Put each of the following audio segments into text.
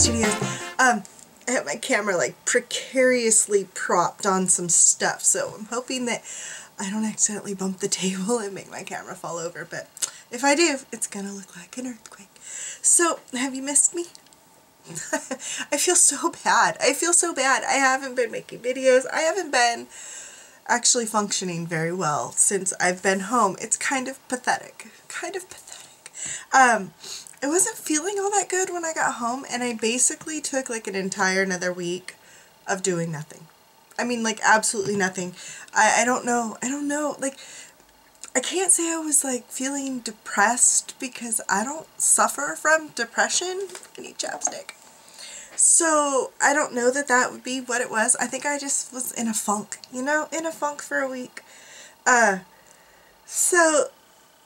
Studios. I have my camera like precariously propped on some stuff, so I'm hoping that I don't accidentally bump the table and make my camera fall over, but if I do, it's gonna look like an earthquake. So, have you missed me? I feel so bad. I feel so bad. I haven't been making videos. I haven't been actually functioning very well since I've been home. It's kind of pathetic. Kind of pathetic. I wasn't feeling all that good when I got home, and I basically took like an entire another week of doing nothing. I mean, like, absolutely nothing. I don't know. Like, I can't say I was like feeling depressed because I don't suffer from depression. I need chapstick. So I don't know that that would be what it was. I think I just was in a funk, you know, in a funk for a week. So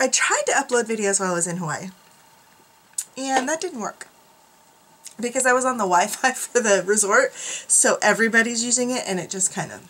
I tried to upload videos while I was in Hawaii, and that didn't work because I was on the Wi-Fi for the resort, so everybody's using it, and it just kind of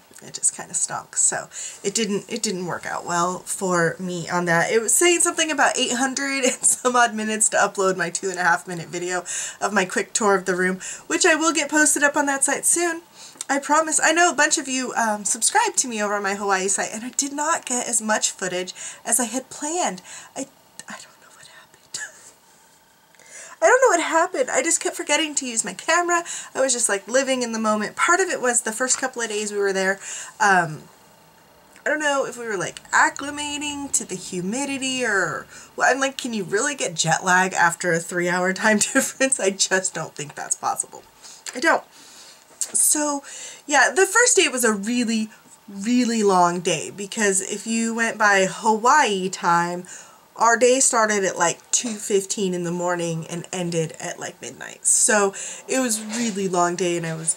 stunk. So it didn't work out well for me on that. It was saying something about 800 and some odd minutes to upload my 2.5-minute video of my quick tour of the room, which I will get posted up on that site soon. I promise. I know a bunch of you subscribed to me over on my Hawaii site, and I did not get as much footage as I had planned. I don't know what happened. I don't know what happened. I just kept forgetting to use my camera. I was just like living in the moment. Part of it was the first couple of days we were there. I don't know if we were like acclimating to the humidity or, well, I'm like, can you really get jet lag after a 3-hour time difference? I just don't think that's possible. I don't. So yeah, the first day was a really, really long day because if you went by Hawaii time, our day started at like 2:15 in the morning and ended at like midnight. So it was a really long day, and I was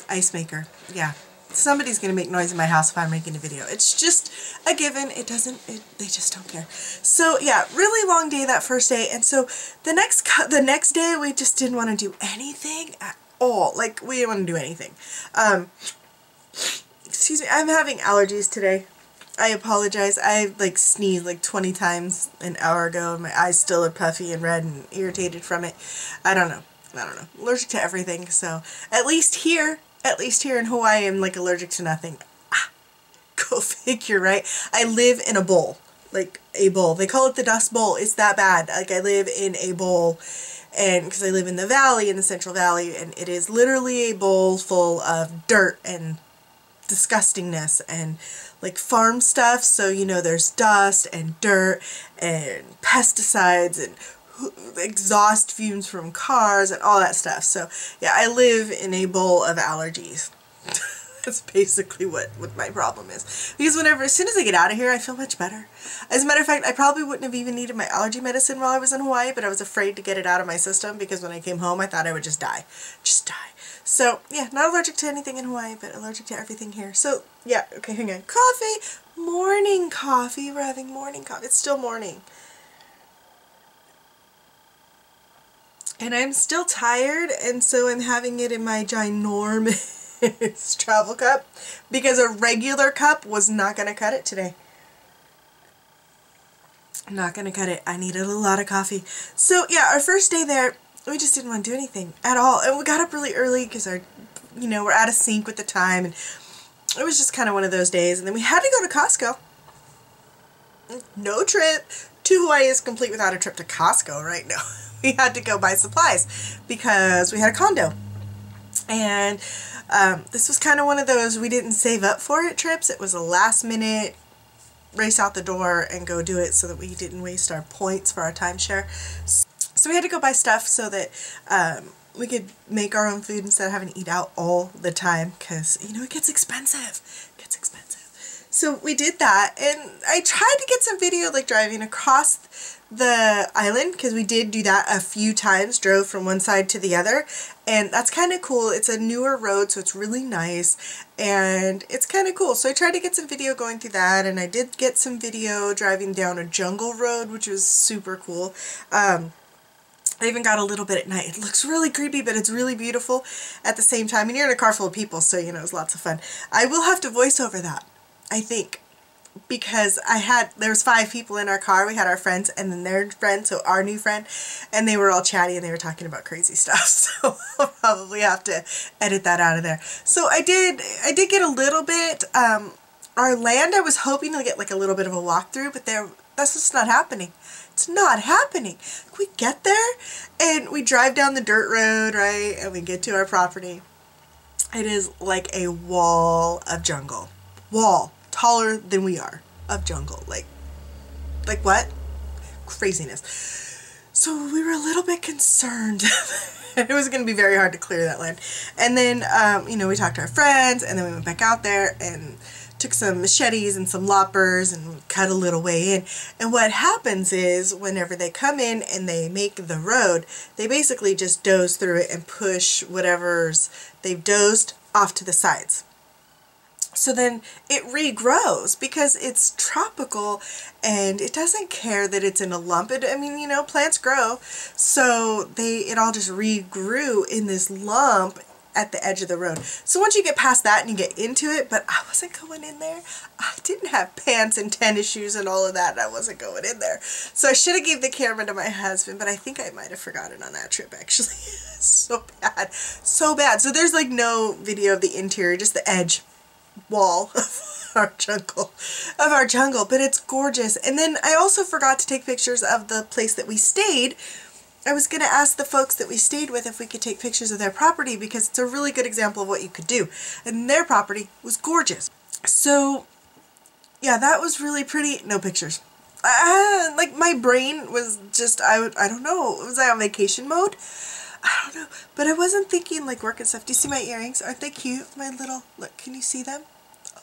ice maker. Yeah. Somebody's going to make noise in my house if I'm making a video. It's just a given. They just don't care. So yeah, really long day that first day. And so the next day we just didn't want to do anything at all. Like, we didn't want to do anything. Excuse me, I'm having allergies today. I apologize. I like sneezed like 20 times an hour ago, and my eyes still are puffy and red and irritated from it. I don't know. Allergic to everything. So at least here in Hawaii, I'm like allergic to nothing. Go figure, right? I live in a bowl, like a bowl. They call it the Dust Bowl. It's that bad. Like, I live in a bowl, and because I live in the valley, in the Central Valley, and it is literally a bowl full of dirt and disgustingness and like farm stuff. So, you know, there's dust and dirt and pesticides and exhaust fumes from cars and all that stuff. So yeah, I live in a bowl of allergies. That's basically what my problem is. Because as soon as I get out of here, I feel much better. As a matter of fact, I probably wouldn't have even needed my allergy medicine while I was in Hawaii, but I was afraid to get it out of my system because when I came home, I thought I would just die. Just die. So yeah, not allergic to anything in Hawaii, but allergic to everything here. So yeah, okay, hang on. Coffee! Morning coffee. We're having morning coffee. It's still morning. And I'm still tired, and so I'm having it in my ginormous travel cup because a regular cup was not going to cut it today. I'm not going to cut it. I needed a lot of coffee. So yeah, our first day there, we just didn't want to do anything at all. And we got up really early because we're out of sync with the time, and it was just kind of one of those days. And then we had to go to Costco. No trip to Hawaii is complete without a trip to Costco right now. We had to go buy supplies because we had a condo. And this was kind of one of those we didn't save up for it trips. It was a last minute race out the door and go do it so that we didn't waste our points for our timeshare. So we had to go buy stuff so that we could make our own food instead of having to eat out all the time because, you know, it gets expensive. It gets expensive. So we did that, and I tried to get some video like driving across the island because we did do that a few times, drove from one side to the other, and that's kind of cool. It's a newer road, so it's really nice, and it's kind of cool. So I tried to get some video going through that, and I did get some video driving down a jungle road, which was super cool. I even got a little bit at night. It looks really creepy, but it's really beautiful at the same time, and you're in a car full of people, so, you know, it's lots of fun. I will have to voice over that, I think. because there was 5 people in our car. We had our friends and then their friend, so our new friend, and they were all chatty and they were talking about crazy stuff. So I'll probably have to edit that out of there. So I did get a little bit, our land I was hoping to get like a little bit of a walkthrough, but that's just not happening. It's not happening. We get there and we drive down the dirt road, right? And we get to our property. It is like a wall of jungle. Wall. Taller than we are. Of jungle. Like what? Craziness. So we were a little bit concerned. It was going to be very hard to clear that land. And then, you know, we talked to our friends and then we went back out there and took some machetes and some loppers and cut a little way in. And what happens is whenever they come in and they make the road, they basically just doze through it and push whatever's they've dozed off to the sides. So then it regrows because it's tropical and it doesn't care that it's in a lump. I mean, you know, plants grow. So it all just regrew in this lump at the edge of the road. So once you get past that and you get into it, but I wasn't going in there. I didn't have pants and tennis shoes and all of that, and I wasn't going in there. So I should have gave the camera to my husband, but I think I might have forgotten on that trip actually. So bad. So bad. So there's like no video of the interior, just the edge wall of our jungle, but it's gorgeous. And then I also forgot to take pictures of the place that we stayed. I was going to ask the folks that we stayed with if we could take pictures of their property because it's a really good example of what you could do. And their property was gorgeous. So yeah, that was really pretty. No pictures. Like my brain was just, I don't know, was I on vacation mode? I don't know, but I wasn't thinking like work and stuff. Do you see my earrings? Aren't they cute? My little, look, can you see them?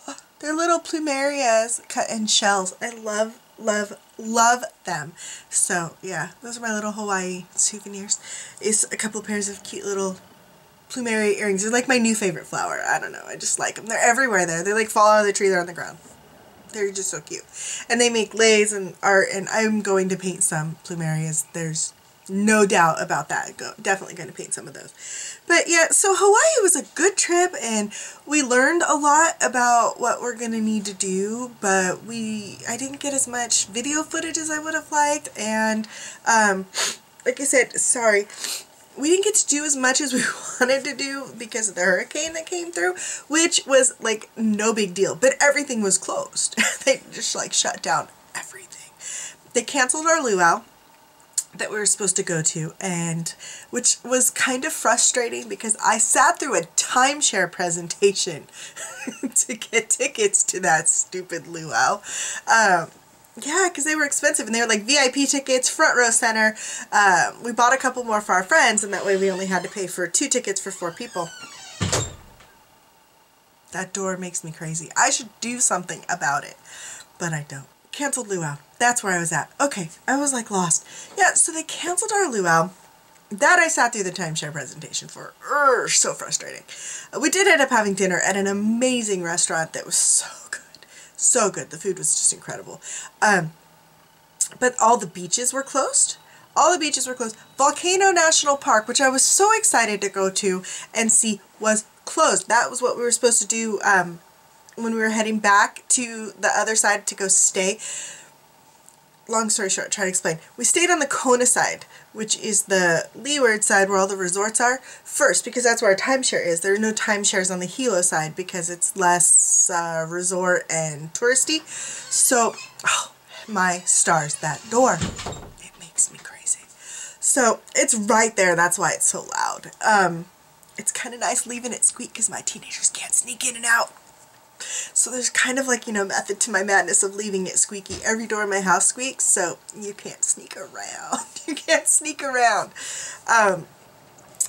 Oh, they're little plumerias cut in shells. I love, love, love them. So yeah, those are my little Hawaii souvenirs. It's a couple of pairs of cute little plumeria earrings. They're like my new favorite flower. I don't know, I just like them. They're everywhere there. They like fall out of the tree, they're on the ground. They're just so cute. And they make leis and art, and I'm going to paint some plumerias. There's no doubt about that. Definitely going to paint some of those. But yeah, so Hawaii was a good trip and we learned a lot about what we're going to need to do, but I didn't get as much video footage as I would have liked, and like I said, sorry, we didn't get to do as much as we wanted to do because of the hurricane that came through, which was like no big deal, but everything was closed. They just like shut down everything. They canceled our luau that we were supposed to go to, and which was kind of frustrating because I sat through a timeshare presentation to get tickets to that stupid luau. Yeah, because they were expensive and they were like VIP tickets, front row center. We bought a couple more for our friends and that way we only had to pay for 2 tickets for 4 people. That door makes me crazy. I should do something about it, but I don't. Canceled luau. That's where I was at. Okay, I was like lost. Yeah, so they canceled our luau. That I sat through the timeshare presentation for. So frustrating. We did end up having dinner at an amazing restaurant that was so good. So good. The food was just incredible. But all the beaches were closed. All the beaches were closed. Volcano National Park, which I was so excited to go to and see, was closed. That was what we were supposed to do when we were heading back to the other side to go stay. Long story short, try to explain. We stayed on the Kona side, which is the leeward side where all the resorts are, first, because that's where our timeshare is. There are no timeshares on the Hilo side because it's less resort and touristy. So, oh, my stars, that door, it makes me crazy. So, it's right there. That's why it's so loud. It's kind of nice leaving it squeak because my teenagers can't sneak in and out. So there's kind of like, you know, method to my madness of leaving it squeaky. Every door in my house squeaks, so you can't sneak around. You can't sneak around.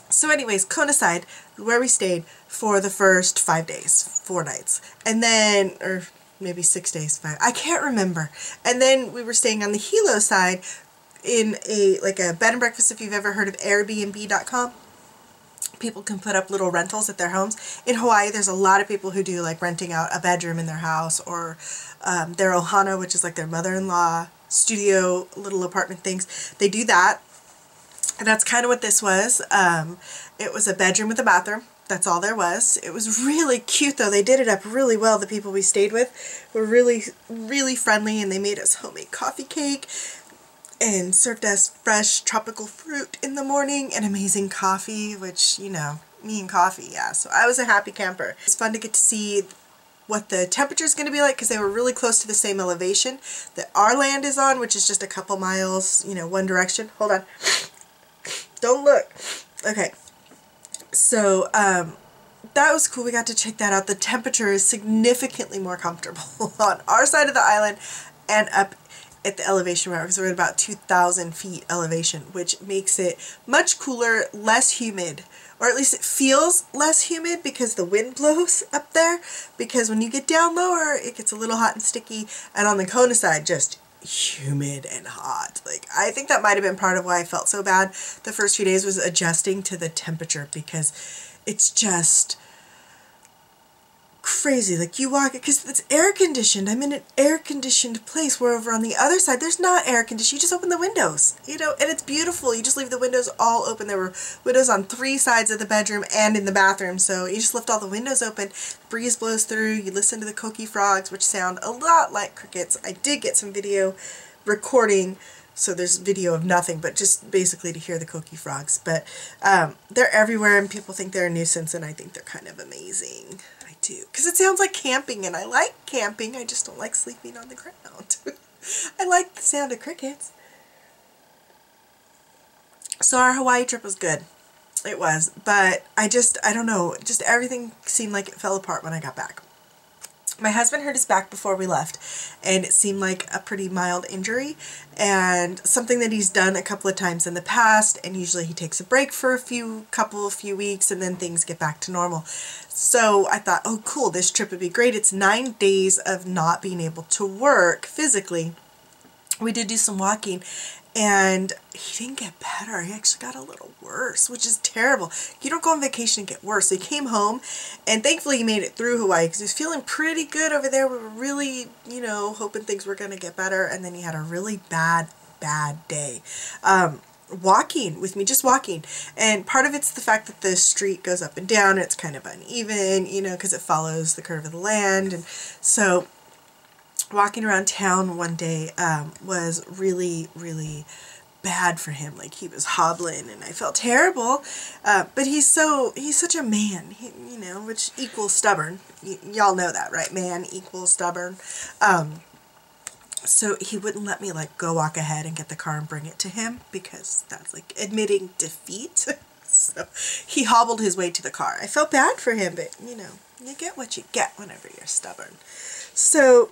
So anyways, Kona side, where we stayed for the first 5 days, 4 nights. And then, or maybe 6 days, 5, I can't remember. And then we were staying on the Hilo side in a bed and breakfast, if you've ever heard of Airbnb.com. People can put up little rentals at their homes. In Hawaii, there's a lot of people who do like renting out a bedroom in their house or their ohana, which is like their mother-in-law studio little apartment things. They do that. And that's kind of what this was. It was a bedroom with a bathroom. that's all there was. It was really cute though. They did it up really well. The people we stayed with were really, really friendly, and they made us homemade coffee cake and served us fresh tropical fruit in the morning and amazing coffee, which, you know, me and coffee, yeah. So I was a happy camper. It's fun to get to see what the temperature is going to be like, because they were really close to the same elevation that our land is on, which is just a couple miles, you know, one direction. Hold on. Don't look. Okay. So, that was cool. We got to check that out. The temperature is significantly more comfortable on our side of the island and up at the elevation because we're at about 2,000 feet elevation, which makes it much cooler, less humid, or at least it feels less humid because the wind blows up there, because when you get down lower, it gets a little hot and sticky, and on the Kona side, just humid and hot. Like, I think that might have been part of why I felt so bad the first few days, was adjusting to the temperature, because it's just crazy. Like, you walk, because it's air conditioned. I'm in an air conditioned place, where over on the other side there's not air conditioned. You just open the windows, you know, and it's beautiful. You just leave the windows all open. There were windows on 3 sides of the bedroom and in the bathroom, so you just left all the windows open. The breeze blows through. You listen to the coqui frogs, which sound a lot like crickets. I did get some video recording, so there's video of nothing but just basically to hear the coqui frogs. But they're everywhere, and people think they're a nuisance, and I think they're kind of amazing. I do, because it sounds like camping, and I like camping. I just don't like sleeping on the ground. I like the sound of crickets. So our Hawaii trip was good. It was, but I don't know, just everything seemed like it fell apart when I got back. My husband hurt his back before we left, and it seemed like a pretty mild injury, and something that he's done a couple of times in the past, and usually he takes a break for a few weeks, and then things get back to normal. So I thought, oh cool, this trip would be great. It's 9 days of not being able to work physically. We did do some walking, and he didn't get better. He actually got a little worse, which is terrible. You don't go on vacation and get worse. So he came home, and thankfully he made it through Hawaii, because he was feeling pretty good over there. We were really, you know, hoping things were going to get better, and then he had a really bad day. Walking with me, just walking. And part of it's the fact that the street goes up and down. It's kind of uneven, you know, because it follows the curve of the land. And so walking around town one day was really, really bad for him. Like, he was hobbling, and I felt terrible. But he's such a man, you know, which equals stubborn. Y'all know that, right? Man equals stubborn. So he wouldn't let me, like, go walk ahead and get the car and bring it to him, because that's like admitting defeat. So he hobbled his way to the car. I felt bad for him, but, you know, you get what you get whenever you're stubborn. So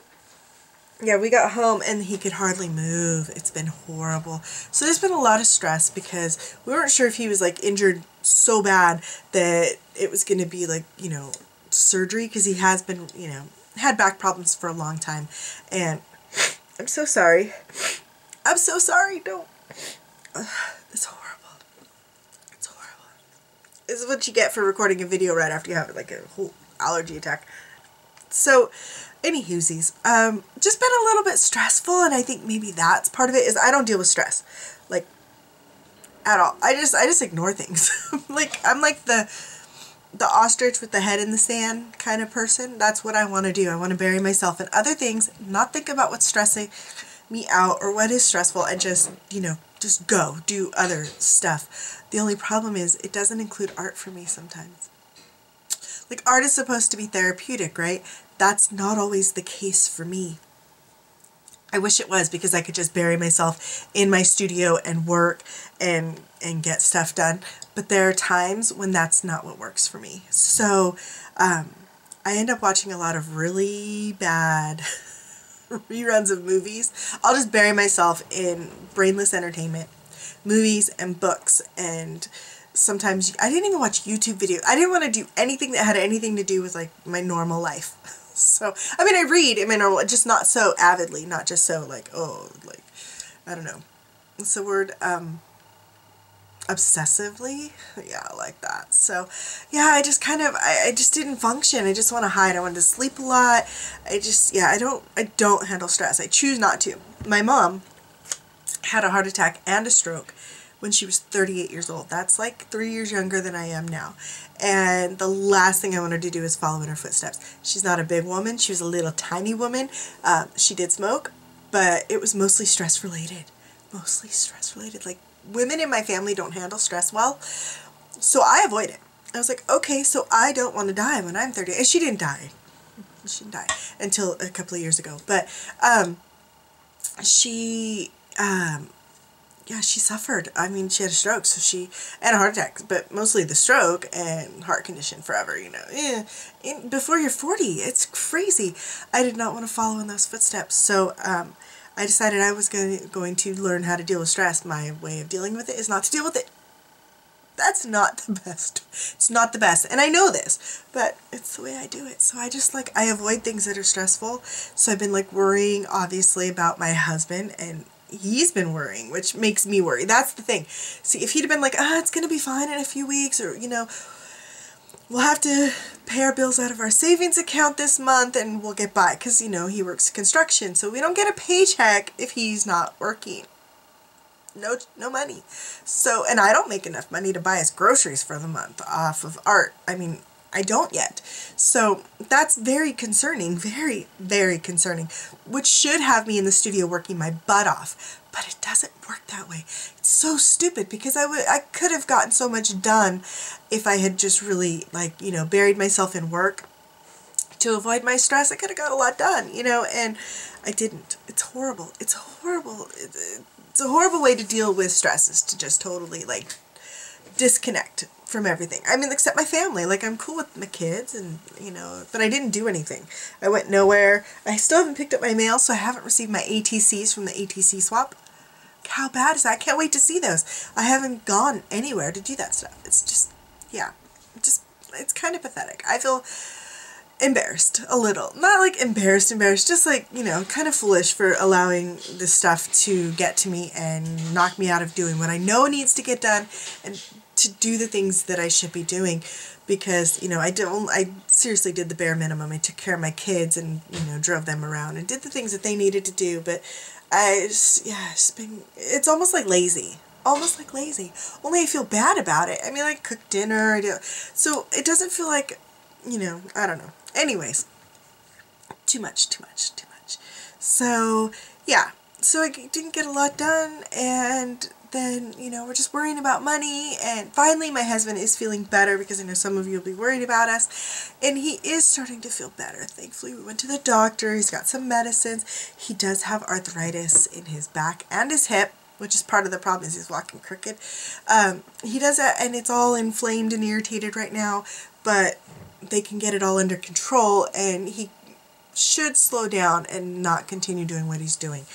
yeah, we got home and he could hardly move. It's been horrible. So there's been a lot of stress, because we weren't sure if he was, like, injured so bad that it was going to be, like, you know, surgery, because he has been, you know, had back problems for a long time. And I'm so sorry. I'm so sorry. Don't. It's horrible. It's horrible. This is what you get for recording a video right after you have, like, a whole allergy attack. So, any hoosies, just been a little bit stressful, and I think maybe that's part of it, is I don't deal with stress, like, at all. I just ignore things. Like, I'm like the ostrich with the head in the sand kind of person. That's what I want to do. I want to bury myself in other things, not think about what's stressing me out or what is stressful, and just, you know, just go do other stuff. The only problem is it doesn't include art for me sometimes. Like, art is supposed to be therapeutic, right? That's not always the case for me. I wish it was, because I could just bury myself in my studio and work and get stuff done. But there are times when that's not what works for me. So I end up watching a lot of really bad reruns of movies. I'll just bury myself in brainless entertainment, movies and books, and sometimes I didn't even watch YouTube videos. I didn't want to do anything that had anything to do with, like, my normal life. So, I mean, I read in my normal, just not so avidly, not just so, like, oh, like, I don't know. What's the word? Obsessively? Yeah, like that. So, yeah, I just kind of, I just didn't function. I just want to hide. I wanted to sleep a lot. I don't handle stress. I choose not to. My mom had a heart attack and a stroke when she was 38 years old. That's like 3 years younger than I am now. And the last thing I wanted to do is follow in her footsteps. She's not a big woman. She was a little tiny woman. She did smoke, but it was mostly stress related. Mostly stress related. Like, women in my family don't handle stress well, so I avoid it. I was like, okay, so I don't want to die when I'm 30. And she didn't die. She didn't die until a couple of years ago. But yeah, she suffered. I mean, she had a stroke, and a heart attack, but mostly the stroke and heart condition forever, you know. Before you're 40, it's crazy. I did not want to follow in those footsteps, so I decided I was going to learn how to deal with stress. My way of dealing with it is not to deal with it. That's not the best. It's not the best. And I know this, but it's the way I do it. So I just I avoid things that are stressful. So I've been worrying obviously about my husband, and he's been worrying, which makes me worry. That's the thing. See, if he'd have been like, it's going to be fine in a few weeks, or, you know, we'll have to pay our bills out of our savings account this month and we'll get by, because, you know, he works construction, so we don't get a paycheck if he's not working. No money. So, and I don't make enough money to buy us groceries for the month off of art. I mean, I don't yet. So that's very concerning, very, very concerning, which should have me in the studio working my butt off. But it doesn't work that way. It's so stupid, because I could have gotten so much done if I had just really, you know, buried myself in work to avoid my stress. I could have got a lot done, you know, and I didn't. It's horrible. It's horrible. It's a horrible way to deal with stress, is to just totally, disconnect from everything. I mean, except my family. I'm cool with my kids, and, you know, but I didn't do anything. I went nowhere. I still haven't picked up my mail, so I haven't received my ATCs from the ATC swap. How bad is that? I can't wait to see those. I haven't gone anywhere to do that stuff. It's just, yeah, it's kind of pathetic. I feel embarrassed a little. Not embarrassed, just you know, kind of foolish for allowing this stuff to get to me and knock me out of doing what I know needs to get done, and to do the things that I should be doing, because, you know, I seriously did the bare minimum. I took care of my kids and, you know, drove them around and did the things that they needed to do, but it's almost lazy. Almost lazy. Only I feel bad about it. I mean, I cook dinner, so it doesn't feel like, you know, I don't know. Anyways, too much. So, yeah. So I didn't get a lot done, and then, you know, we're just worrying about money, and finally my husband is feeling better, because I know some of you will be worried about us, and he is starting to feel better. Thankfully, we went to the doctor. He's got some medicines. He does have arthritis in his back and his hip, which is part of the problem, is he's walking crooked. He does that, and it's all inflamed and irritated right now, but they can get it all under control, and he should slow down and not continue doing what he's doing.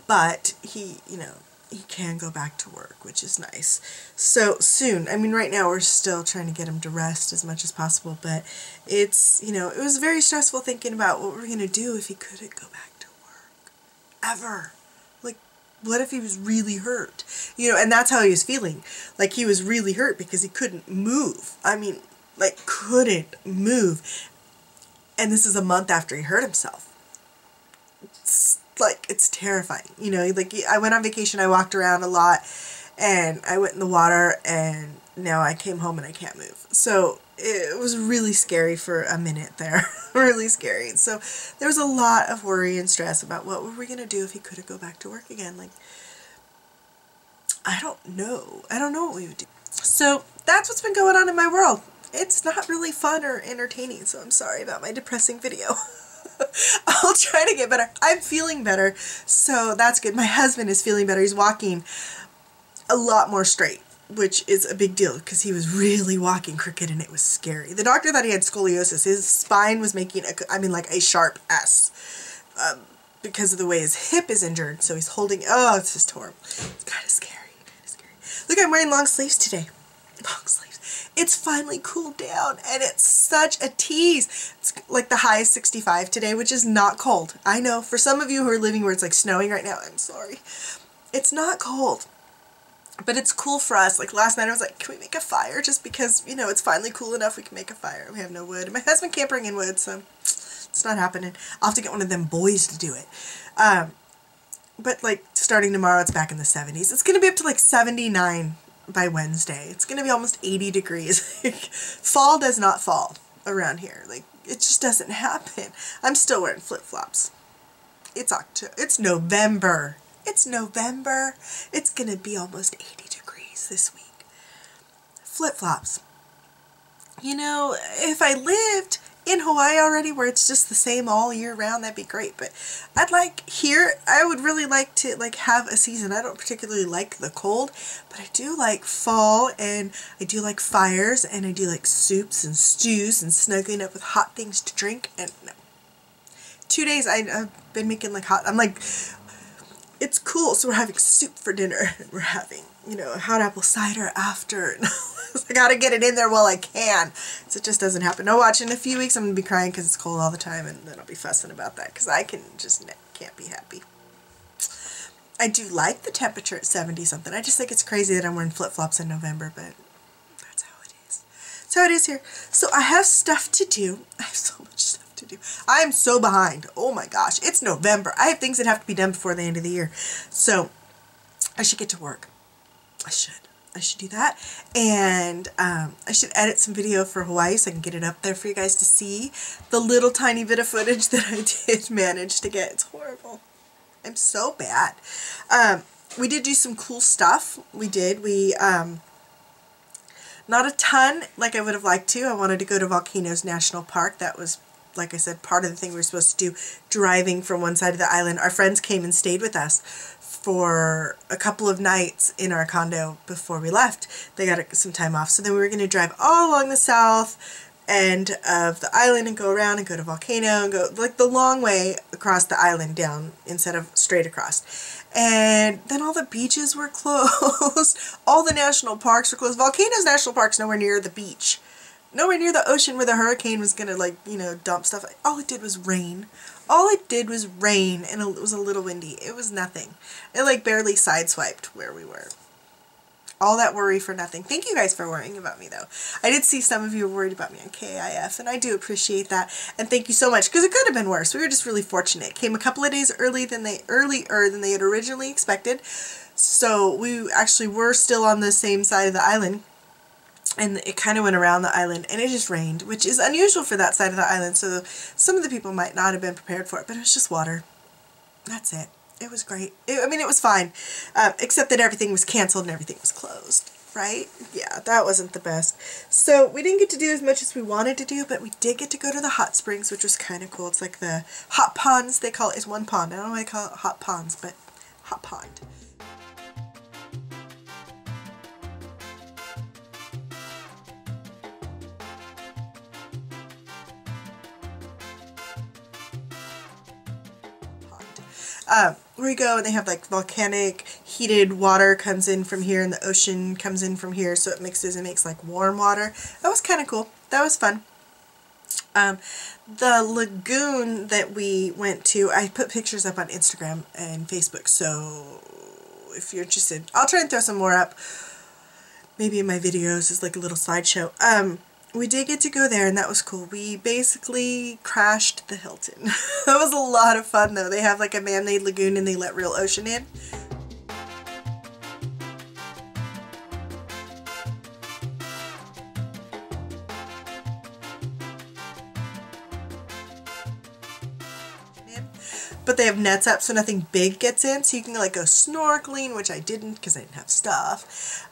But he, you know, he can go back to work, which is nice. So soon. I mean, right now we're still trying to get him to rest as much as possible, but it's, you know, it was very stressful thinking about what we're going to do if he couldn't go back to work. Ever. What if he was really hurt? You know, and that's how he was feeling. He was really hurt because he couldn't move. I mean, couldn't move. And this is a month after he hurt himself. It's terrifying. You know, I went on vacation, I walked around a lot, and I went in the water, and now I came home and I can't move. So it was really scary for a minute there. Really scary. So there was a lot of worry and stress about what were we going to do if he couldn't go back to work again. I don't know. I don't know what we would do. So that's what's been going on in my world. It's not really fun or entertaining, so I'm sorry about my depressing video. I'll try to get better. I'm feeling better, so that's good. My husband is feeling better. He's walking a lot more straight, which is a big deal, because he was really walking crooked, and it was scary. The doctor thought he had scoliosis. His spine was making a sharp S, because of the way his hip is injured. So he's holding, it's just horrible. It's kind of scary. Look, I'm wearing long sleeves today. Long sleeves. It's finally cooled down, and it's such a tease. It's the high is 65 today, which is not cold. I know, for some of you who are living where it's snowing right now, I'm sorry. It's not cold. But it's cool for us. Last night I was like, can we make a fire? Just because, you know, it's finally cool enough we can make a fire. We have no wood. And my husband can't bring in wood, so it's not happening. I'll have to get one of them boys to do it. But just starting tomorrow, it's back in the 70s. It's going to be up to like 79 by Wednesday. It's going to be almost 80 degrees. Fall does not fall around here. Like, it just doesn't happen. I'm still wearing flip-flops. It's October. It's November. It's November. It's going to be almost 80 degrees this week. Flip-flops. You know, if I lived in Hawaii already where it's just the same all year round, that'd be great. But I'd like here, I would really like to like have a season. I don't particularly like the cold, but I do like fall, and I do like fires, and I do like soups and stews and snuggling up with hot things to drink. And no. 2 days I've been making like hot, I'm like, it's cool. So we're having soup for dinner, and we're having, you know, hot apple cider after. I gotta get it in there while I can, so it just doesn't happen. No, watch, in a few weeks I'm gonna be crying because it's cold all the time, and then I'll be fussing about that because I can just can't be happy. I do like the temperature at 70 something. I just think it's crazy that I'm wearing flip-flops in November, but that's how it is. That's how it is here. So I have stuff to do. I have so much stuff to do. I'm so behind. Oh my gosh, it's November. I have things that have to be done before the end of the year, so I should get to work. I should do that, and I should edit some video for Hawaii so I can get it up there for you guys to see. The little tiny bit of footage that I did manage to get. It's horrible. I'm so bad. We did do some cool stuff. We did. Not a ton like I would have liked to. I wanted to go to Volcanoes National Park. That was, like I said, part of the thing we were supposed to do, driving from one side of the island. Our friends came and stayed with us for a couple of nights in our condo before we left. They got some time off, so then we were going to drive all along the south end of the island and go around and go to Volcano and go like the long way across the island down instead of straight across. And then all the beaches were closed. All the national parks were closed. Volcanoes National Park's nowhere near the beach. Nowhere near the ocean where the hurricane was going to, like, you know, dump stuff. All it did was rain. All it did was rain, and it was a little windy. It was nothing. It, like, barely sideswiped where we were. All that worry for nothing. Thank you guys for worrying about me, though. I did see some of you were worried about me on KIF, and I do appreciate that. And thank you so much, because it could have been worse. We were just really fortunate. It came a couple of days earlier than they had originally expected. So we actually were still on the same side of the island. And it kind of went around the island, and it just rained, which is unusual for that side of the island, so some of the people might not have been prepared for it, but it was just water. That's it. It was great. I mean, it was fine, except that everything was canceled and everything was closed, right? Yeah, that wasn't the best. So we didn't get to do as much as we wanted to do, but we did get to go to the hot springs, which was kind of cool. It's like the hot ponds, they call it. It's one pond. I don't know why they call it hot ponds, but hot pond. Where you go and they have like volcanic heated water comes in from here and the ocean comes in from here, so it mixes and makes like warm water. That was kind of cool. That was fun. The lagoon that we went to, I put pictures up on Instagram and Facebook, so if you're interested, I'll try and throw some more up maybe in my videos as like a little slideshow. We did get to go there, and that was cool. We basically crashed the Hilton. That was a lot of fun, though. They have like a man-made lagoon, and they let real ocean in. But they have nets up so nothing big gets in, so you can like go snorkeling, which I didn't because I didn't have stuff.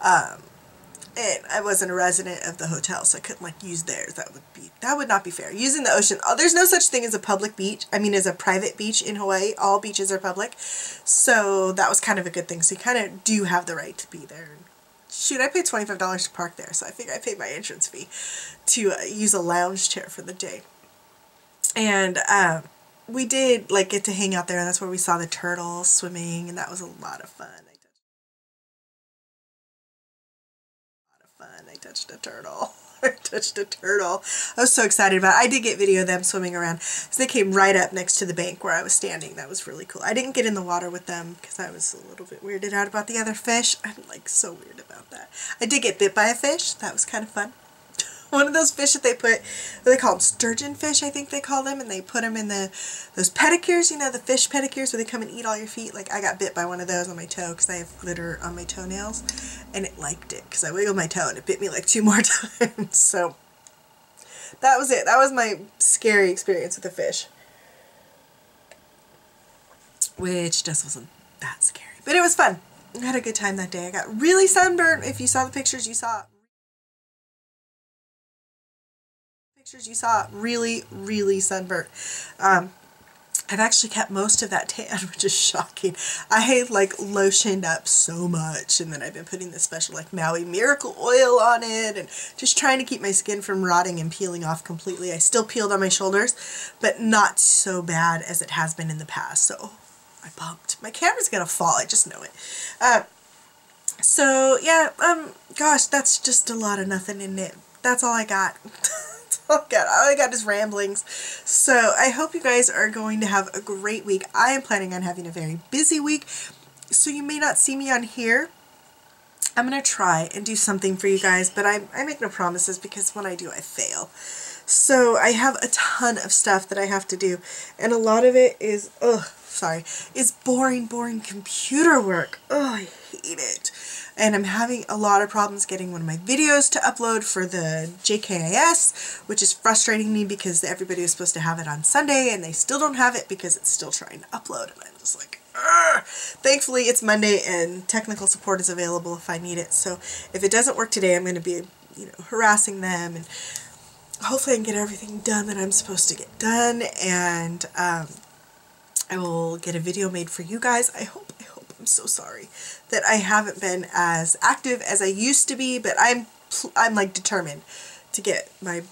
And I wasn't a resident of the hotel, so I couldn't like use theirs. That would not be fair. Using the ocean, there's no such thing as a public beach. I mean, as a private beach in Hawaii. All beaches are public, so that was kind of a good thing. So you kind of do have the right to be there. Shoot, I paid $25 to park there, so I think I paid my entrance fee to use a lounge chair for the day. And we did like get to hang out there, and that's where we saw the turtles swimming, and that was a lot of fun. I touched a turtle. I touched a turtle. I was so excited about it. I did get video of them swimming around. So they came right up next to the bank where I was standing. That was really cool. I didn't get in the water with them because I was a little bit weirded out about the other fish. I'm like so weird about that. I did get bit by a fish. That was kind of fun. one of those fish that they put, they call them sturgeon fish, I think they call them, and they put them in those pedicures, you know, the fish pedicures where they come and eat all your feet. Like, I got bit by one of those on my toe because I have glitter on my toenails, and it liked it because I wiggled my toe and it bit me like 2 more times. So that was it. That was my scary experience with the fish, which just wasn't that scary, but it was fun. I had a good time that day. I got really sunburned. If you saw the pictures, you saw really, really sunburnt. I've actually kept most of that tan, which is shocking. I like lotioned up so much, and then I've been putting this special like Maui Miracle Oil on it and just trying to keep my skin from rotting and peeling off completely. I still peeled on my shoulders, but not so bad as it has been in the past, so I bumped. My camera's gonna fall, I just know it. So yeah, gosh, that's just a lot of nothing in it. That's all I got. All I got is ramblings. So I hope you guys are going to have a great week. I am planning on having a very busy week, so you may not see me on here. I'm going to try and do something for you guys, but I make no promises because when I do, I fail. So I have a ton of stuff that I have to do, and a lot of it is, is boring computer work. I hate it. And I'm having a lot of problems getting one of my videos to upload for the JKIS, which is frustrating me because everybody was supposed to have it on Sunday and they still don't have it because it's still trying to upload, and I'm just like, argh. Thankfully it's Monday and technical support is available if I need it. So if it doesn't work today, I'm going to be, you know, harassing them, and hopefully I can get everything done that I'm supposed to get done, and I will get a video made for you guys. I hope. I'm so sorry that I haven't been as active as I used to be, but I'm like determined to get my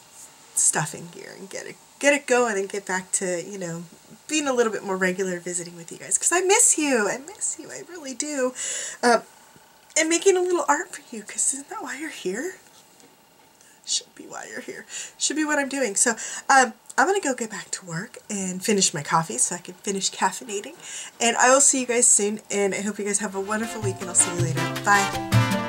stuff in gear and get it going and get back to, you know, being a little bit more regular visiting with you guys, because I miss you. I really do. And making a little art for you, because isn't that why you're here? Should be why you're here. Should be what I'm doing. So I'm going to go get back to work and finish my coffee so I can finish caffeinating. And I will see you guys soon, and I hope you guys have a wonderful week, and I'll see you later. Bye.